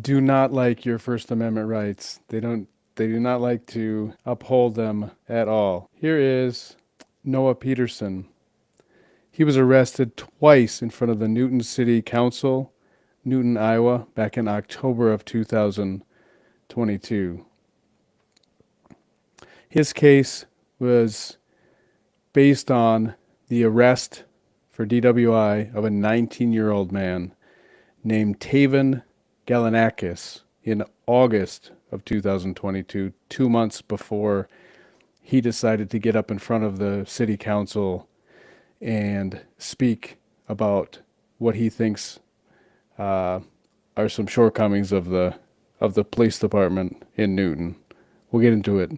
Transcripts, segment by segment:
do not like your First Amendment rights. They do not like to uphold them at all. Here is Noah Peterson. He was arrested twice in front of the Newton City Council, Newton, Iowa, back in October of 2022. His case was based on the arrest for DWI of a 19-year-old man named Taven Galanakis in August of 2022, 2 months before he decided to get up in front of the city council and speak about what he thinks are some shortcomings of the police department in Newton. We'll get into it.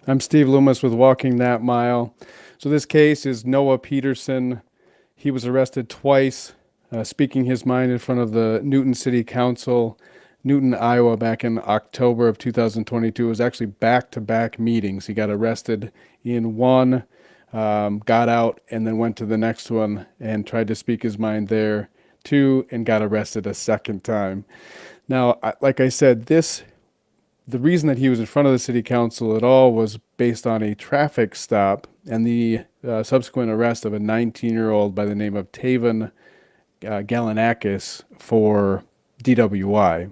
I'm Steve Loomis with Walking That Mile. So this case is Noah Peterson. He was arrested twice, speaking his mind in front of the Newton City Council, Newton, Iowa, back in October of 2022. It was actually back-to-back meetings. He got arrested in one, got out, and then went to the next one and tried to speak his mind there too, and got arrested a second time. Now, like I said, the reason that he was in front of the city council at all was based on a traffic stop and the subsequent arrest of a 19-year-old by the name of Taven Galanakis for DWI.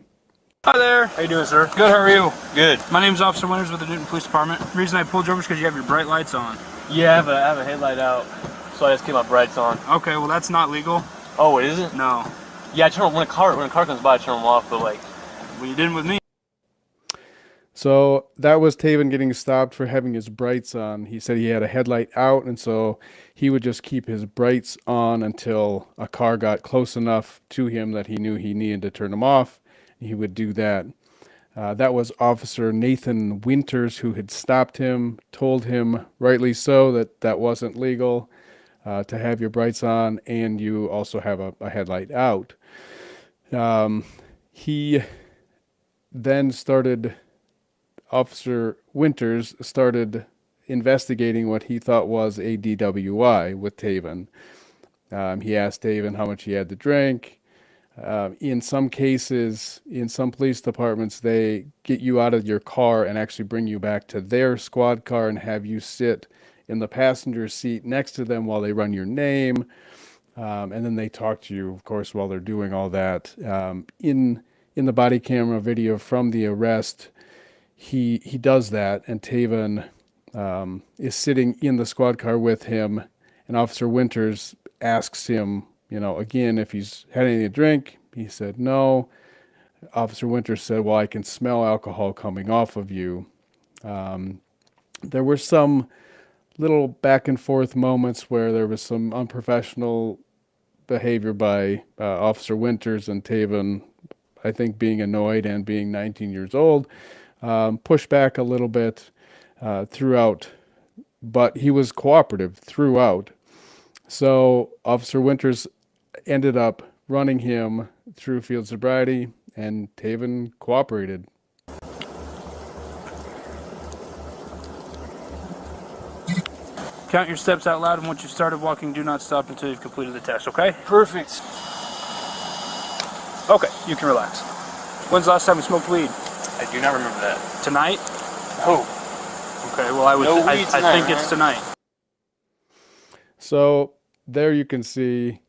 Hi there. How you doing, sir? Good, how are you? Good. My name's Officer Winters with the Newton Police Department. The reason I pulled you over is because you have your bright lights on. Yeah, I have a headlight out, so I just keep my brights on. Okay, well that's not legal. Oh, it isn't? No. Yeah, I turn them when a car comes by, I turn them off, but like. Well, you didn't with me. So that was Taven getting stopped for having his brights on. He said he had a headlight out, and so he would just keep his brights on until a car got close enough to him that he knew he needed to turn them off. He would do that. That was Officer Nathan Winters who had stopped him, told him, rightly so, that that wasn't legal to have your brights on, and you also have a headlight out. He then started... Officer Winters started investigating what he thought was a DWI with Taven. He asked Taven how much he had to drink. In some cases, in some police departments, they get you out of your car and actually bring you back to their squad car and have you sit in the passenger seat next to them while they run your name. And then they talk to you, of course, while they're doing all that. In the body camera video from the arrest, he does that, and Taven is sitting in the squad car with him, and Officer Winters asks him, again, if he's had anything to drink. He said no. Officer Winters said, well, I can smell alcohol coming off of you. There were some little back and forth moments where there was some unprofessional behavior by Officer Winters, and Taven, I think, being annoyed and being 19 years old, pushed back a little bit throughout, but he was cooperative throughout. So Officer Winters ended up running him through field sobriety, and Taven cooperated. Count your steps out loud, and once you've started walking, do not stop until you've completed the test, okay? Perfect. Okay, you can relax. When's the last time you smoked weed? I do not remember that. Tonight? Oh. Okay, well I think it's tonight. So there you can see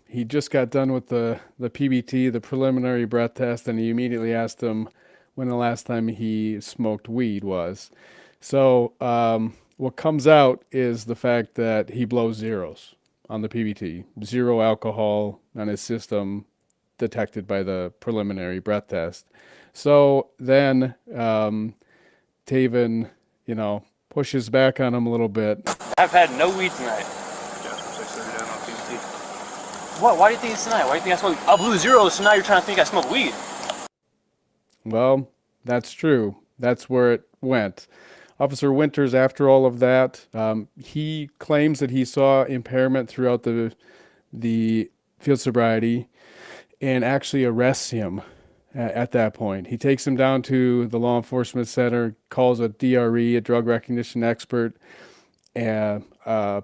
he just got done with the PBT, the preliminary breath test, and he immediately asked him when the last time he smoked weed was. So what comes out is the fact that he blows zeros on the PBT. Zero alcohol on his system detected by the preliminary breath test. So then Taven, pushes back on him a little bit. I've had no weed tonight. What? Why do you think it's tonight? Why do you think I smoke? I blew zeros, so now you're trying to think I smoke weed. Well, That's true. That's where it went. Officer Winters, after all of that, he claims that he saw impairment throughout the field sobriety and actually arrests him at that point. He takes him down to the law enforcement center, calls a DRE, a drug recognition expert, a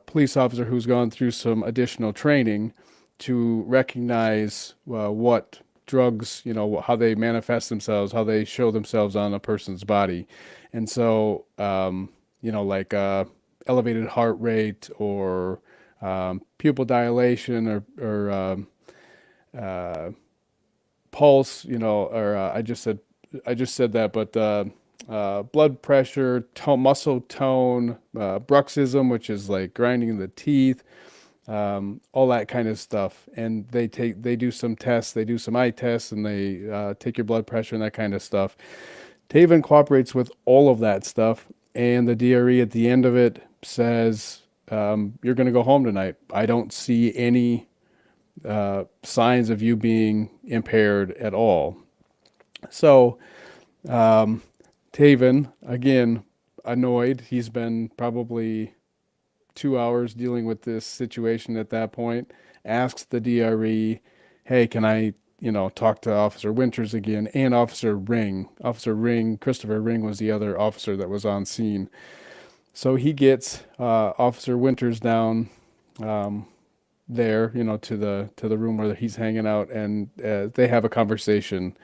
police officer who's gone through some additional training to recognize what drugs, how they manifest themselves, how they show themselves on a person's body. And so, like elevated heart rate or pupil dilation or pulse, or I just said that, but blood pressure, muscle tone, bruxism, which is like grinding the teeth, all that kind of stuff. And they do some tests, they do some eye tests, and they take your blood pressure and that kind of stuff. Taven cooperates with all of that stuff, and the DRE at the end of it says, "You're going to go home tonight. I don't see any signs of you being impaired at all." So, Taven, again, annoyed. He's been probably 2 hours dealing with this situation at that point, asks the DRE, "Hey, can I, talk to Officer Winters again?" And Officer Ring. Officer Ring, Christopher Ring was the other officer that was on scene. So he gets Officer Winters down there, to the room where he's hanging out, and they have a conversation.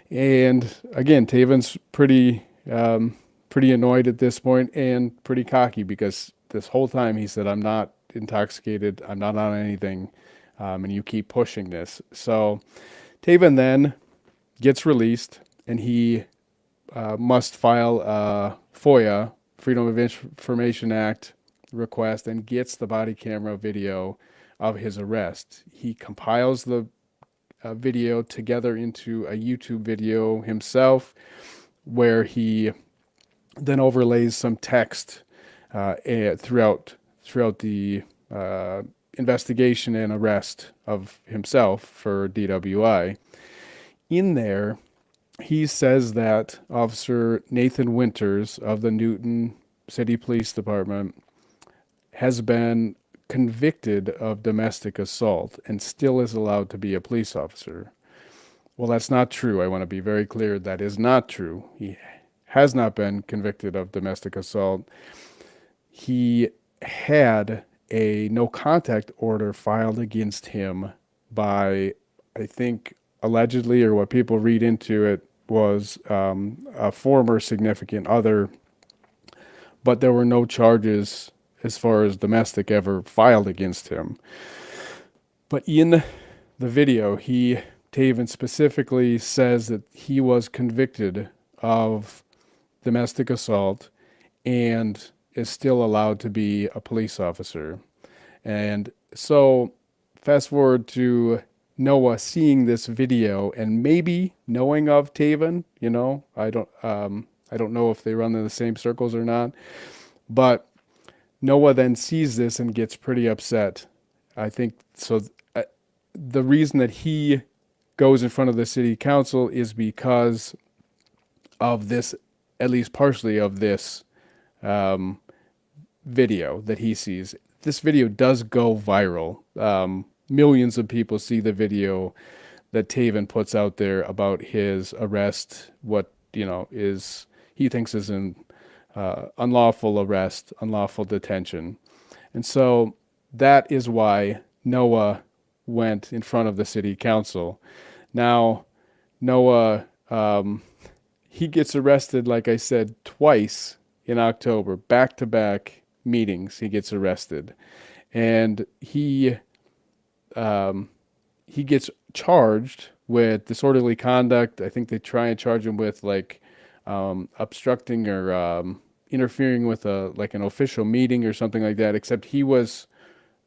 And again, Taven's pretty annoyed at this point and pretty cocky because this whole time he said, "I'm not intoxicated. I'm not on anything. And you keep pushing this." So Taven then gets released and he must file a FOIA, Freedom of Information Act request, and gets the body camera video of his arrest. He compiles the video together into a YouTube video himself, where he then overlays some text throughout the investigation and arrest of himself for DWI. In there, he says that Officer Nathan Winters of the Newton City Police Department has been convicted of domestic assault and still is allowed to be a police officer. Well, that's not true. I want to be very clear. That is not true. He has not been convicted of domestic assault. He had a no contact order filed against him by, I think, allegedly, or what people read into it, was a former significant other, but there were no charges as far as domestic ever filed against him. But in the video, Taven specifically says that he was convicted of domestic assault and is still allowed to be a police officer. And so fast forward to Noah seeing this video and maybe knowing of Taven, I don't know if they run in the same circles or not, but Noah then sees this and gets pretty upset. I think so. The reason that he goes in front of the city council is because of this, at least partially of this video that he sees. This video does go viral. Millions of people see the video that Taven puts out there about his arrest, what is he thinks is an unlawful arrest, unlawful detention. And so that is why Noah went in front of the city council. Now, Noah, he gets arrested, like I said, twice in October, back-to-back meetings. He gets arrested, and he gets charged with disorderly conduct. I think they try and charge him with obstructing or interfering with an official meeting or something like that. Except he was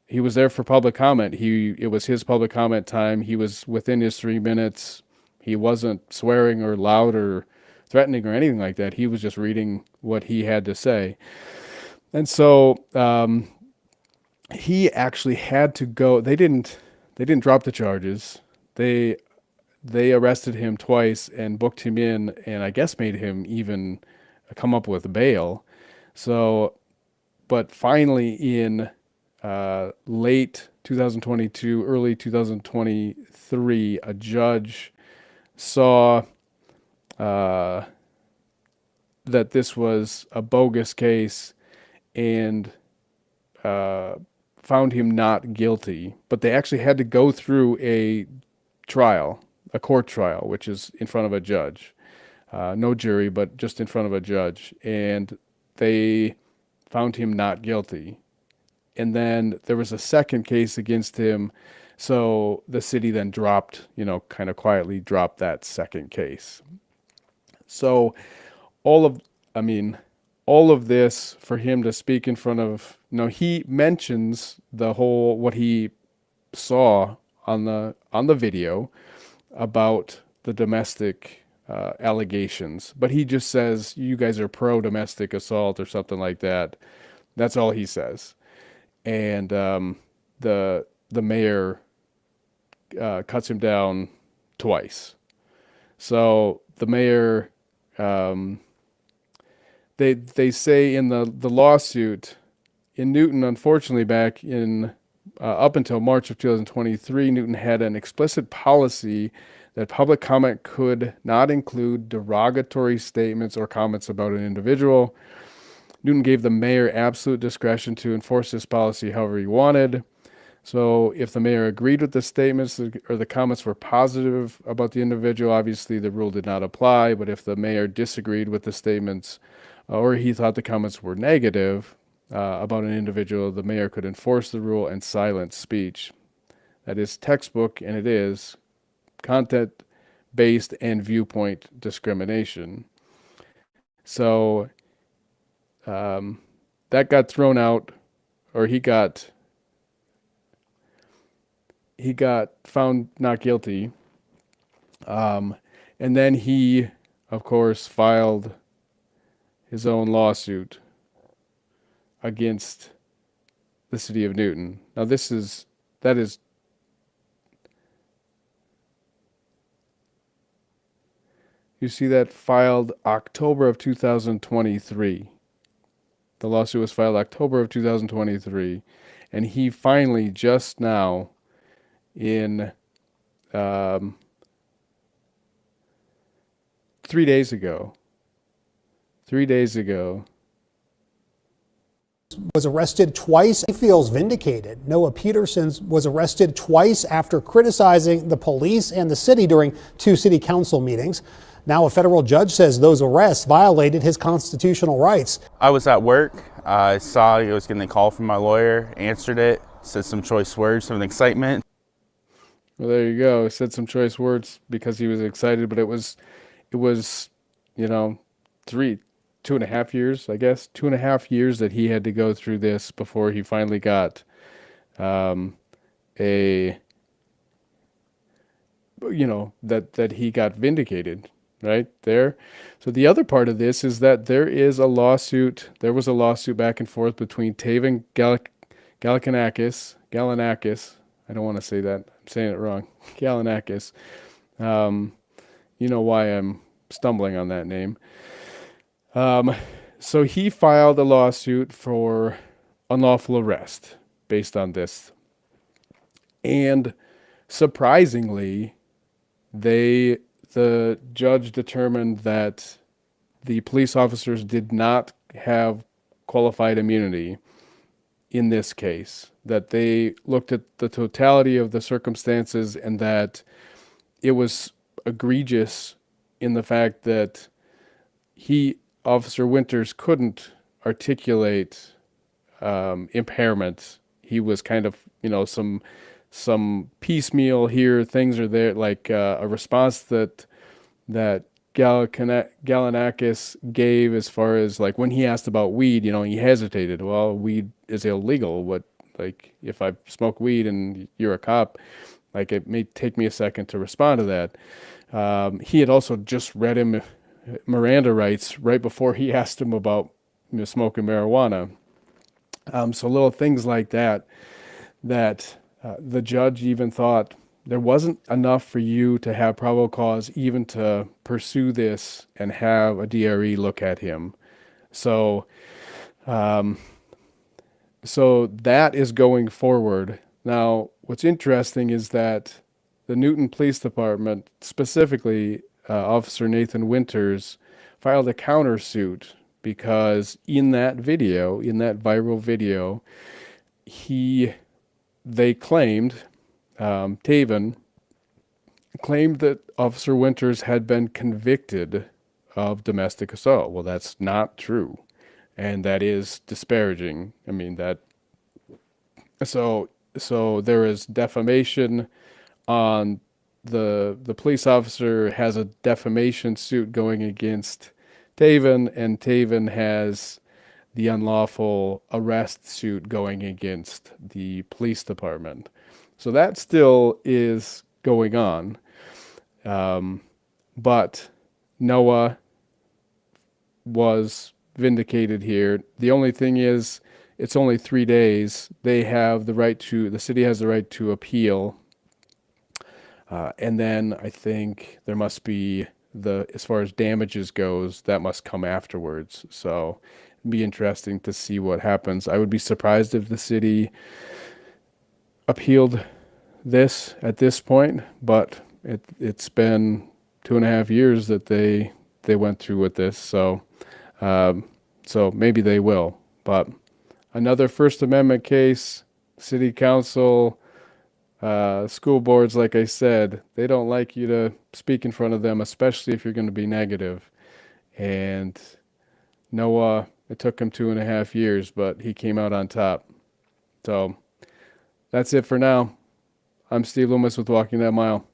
there for public comment. It was his public comment time. He was within his 3 minutes. He wasn't swearing or loud or threatening or anything like that. He was just reading what he had to say. And so he actually had to go. They didn't drop the charges. they arrested him twice and booked him in, and I guess made him even come up with bail. So, but finally in late 2022, early 2023, a judge saw uh, that this was a bogus case and found him not guilty. But they actually had to go through a trial, a court trial, which is in front of a judge. No jury, but just in front of a judge. And they found him not guilty. And then there was a second case against him. So the city then dropped, kind of quietly dropped that second case. So all of, I mean, all of this for him to speak in front of, he mentions the whole, what he saw on the video about the domestic allegations, but he just says you guys are pro domestic assault or something like that. That's all he says, and the mayor cuts him down twice. So the mayor, they say in the lawsuit in Newton, unfortunately, back in up until March of 2023, Newton had an explicit policy that public comment could not include derogatory statements or comments about an individual. Newton gave the mayor absolute discretion to enforce this policy however he wanted. So if the mayor agreed with the statements or the comments were positive about the individual, obviously the rule did not apply. But if the mayor disagreed with the statements or he thought the comments were negative about an individual, the mayor could enforce the rule and silence speech. That is textbook, and it is content-based and viewpoint discrimination. So that got thrown out, or he got found not guilty. And then he, of course, filed his own lawsuit against the city of Newton. Now that is you see that filed October of 2023. The lawsuit was filed October of 2023, and he finally just now in 3 days ago was arrested twice. He feels vindicated. Noah Peterson was arrested twice after criticizing the police and the city during 2 city council meetings. Now a federal judge says those arrests violated his constitutional rights. I was at work. I saw I was getting a call from my lawyer, answered it, said some choice words of excitement. Well, there you go. He said some choice words because he was excited, but it was, 2.5 years, I guess, 2.5 years that he had to go through this before he finally got that he got vindicated right there. So the other part of this is that there was a lawsuit back and forth between Taven Galianakis. I don't want to say that. I'm saying it wrong. Galianakis. You know why I'm stumbling on that name. So he filed a lawsuit for unlawful arrest based on this. And surprisingly, the judge determined that the police officers did not have qualified immunity in this case, that they looked at the totality of the circumstances and that it was egregious in the fact that Officer Winters couldn't articulate impairment. He was kind of, some piecemeal here, things are there, like a response that Galianakis gave as far as like when he asked about weed, he hesitated. Well, weed is illegal. Like if I smoke weed and you're a cop, like it may take me a second to respond to that. He had also just read him Miranda rights right before he asked him about smoking marijuana. So little things like that the judge even thought there wasn't enough for you to have probable cause even to pursue this and have a DRE look at him. So, um, so that is going forward. Now, what's interesting is that the Newton Police Department, specifically Officer Nathan Winters, filed a countersuit because in that video, in that viral video, they claimed, Taven claimed that Officer Winters had been convicted of domestic assault. Well, that's not true, and that is disparaging. I mean that. So there is defamation on the police officer has a defamation suit going against Taven, and Taven has the unlawful arrest suit going against the police department. So that still is going on. But Noah was vindicated here. The only thing is, it's only 3 days. They have the right to, the city has the right to appeal. And then I think there must be as far as damages goes, that must come afterwards. So it'd be interesting to see what happens. I would be surprised if the city appealed this at this point, but it's been 2.5 years that they went through with this. So maybe they will. But another First Amendment case, city council, school boards, like I said, they don't like you to speak in front of them, especially if you're going to be negative. And Noah, it took him 2.5 years, but he came out on top. So that's it for now. I'm Steve Loomis with Walking That Mile.